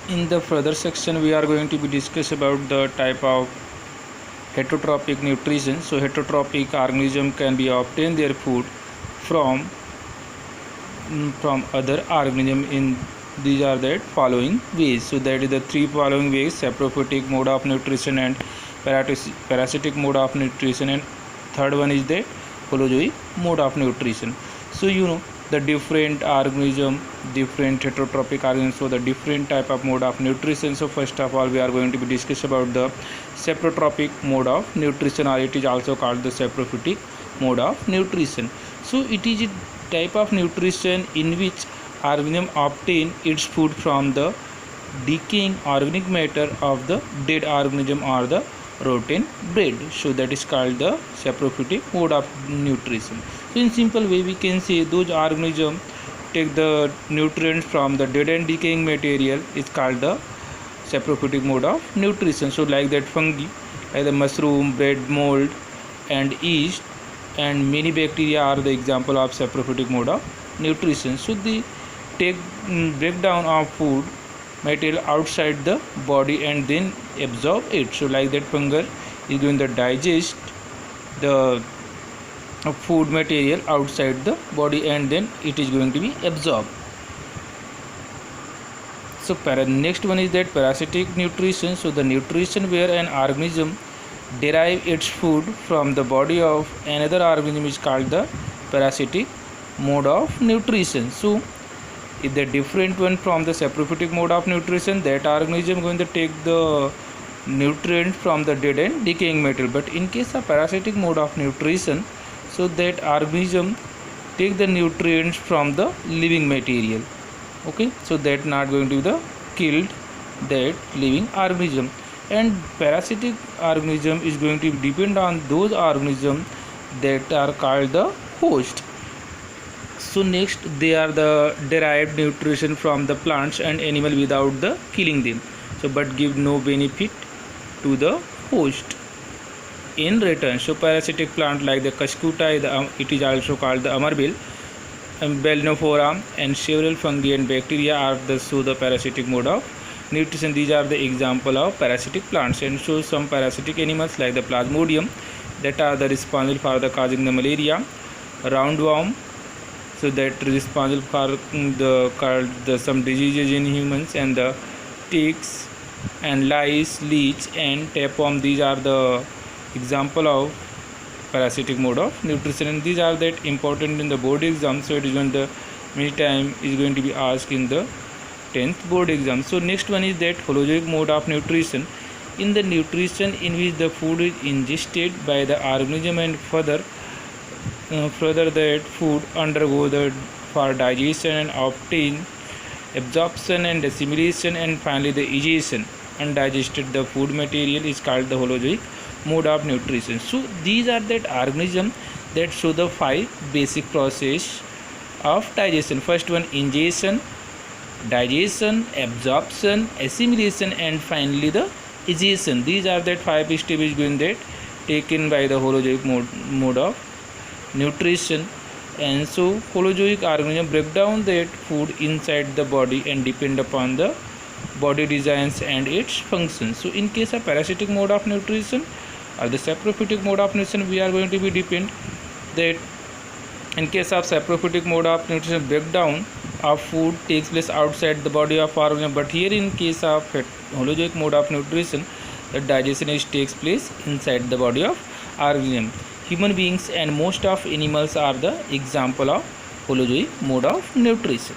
In the further section, we are going to be discuss about the type of heterotrophic nutrition. So heterotrophic organism can be obtain their food from other organism in these are that following ways. So that is the three following ways: saprophytic mode of nutrition and parasitic mode of nutrition, and third one is the holozoic mode of nutrition. So the different organism, different heterotrophic organisms, so the different type of mode of nutrition. So first of all, we are going to be discuss about the saprotrophic mode of nutrition, or it is also called the saprophytic mode of nutrition. So it is a type of nutrition in which organism obtain its food from the decaying organic matter of the dead organism or the rotten bread. So that is called the saprophytic mode of nutrition. So in simple way, we can say those organisms take the nutrients from the dead and decaying material is called the saprophytic mode of nutrition. So like that fungi, like the mushroom, bread mold and yeast and many bacteria are the example of saprophytic mode of nutrition. So they take breakdown of food material outside the body and then absorb it. So like that fungus is going to digest the food material outside the body and then it is going to be absorbed. So next one is that parasitic nutrition. So the nutrition where an organism derive its food from the body of another organism is called the parasitic mode of nutrition. So if the different one from the saprophytic mode of nutrition, that organism going to take the nutrients from the dead and decaying material. But in case of parasitic mode of nutrition, so that organism take the nutrients from the living material. Okay, so that not going to be the killed that living organism. And parasitic organism is going to depend on those organisms that are called the host. So next, they are the derived nutrition from the plants and animal without the killing them, so but give no benefit to the host in return. So parasitic plant like the cuscuta, it is also called the amarbil, and Belnophora and several fungi and bacteria are the parasitic mode of nutrition. These are the example of parasitic plants. And so some parasitic animals like the plasmodium that are the responsible for the causing the malaria, roundworm, so that responsible for the some diseases in humans, and the ticks and lice, leech and tapeworm. These are the example of parasitic mode of nutrition, and these are that important in the board exam. So it is going to many time is going to be asked in the 10th board exam. So next one is that holozoic mode of nutrition. In the nutrition in which the food is ingested by the organism and further that food undergo for digestion and obtain absorption and assimilation and finally the digestion. Undigested the food material is called the holozoic mode of nutrition. So these are that organism that show the 5 basic process of digestion. First one, ingestion, digestion, absorption, assimilation and finally the digestion. These are that 5 steps going that taken by the holozoic mode of nutrition. And so holozoic organism break down that food inside the body and depend upon the body designs and its functions. So in case of parasitic mode of nutrition or the saprophytic mode of nutrition, we are going to be depend that in case of saprophytic mode of nutrition, breakdown of food takes place outside the body of organism, but here in case of holozoic mode of nutrition, the digestion takes place inside the body of organism. Human beings and most of animals are the example of holozoic mode of nutrition.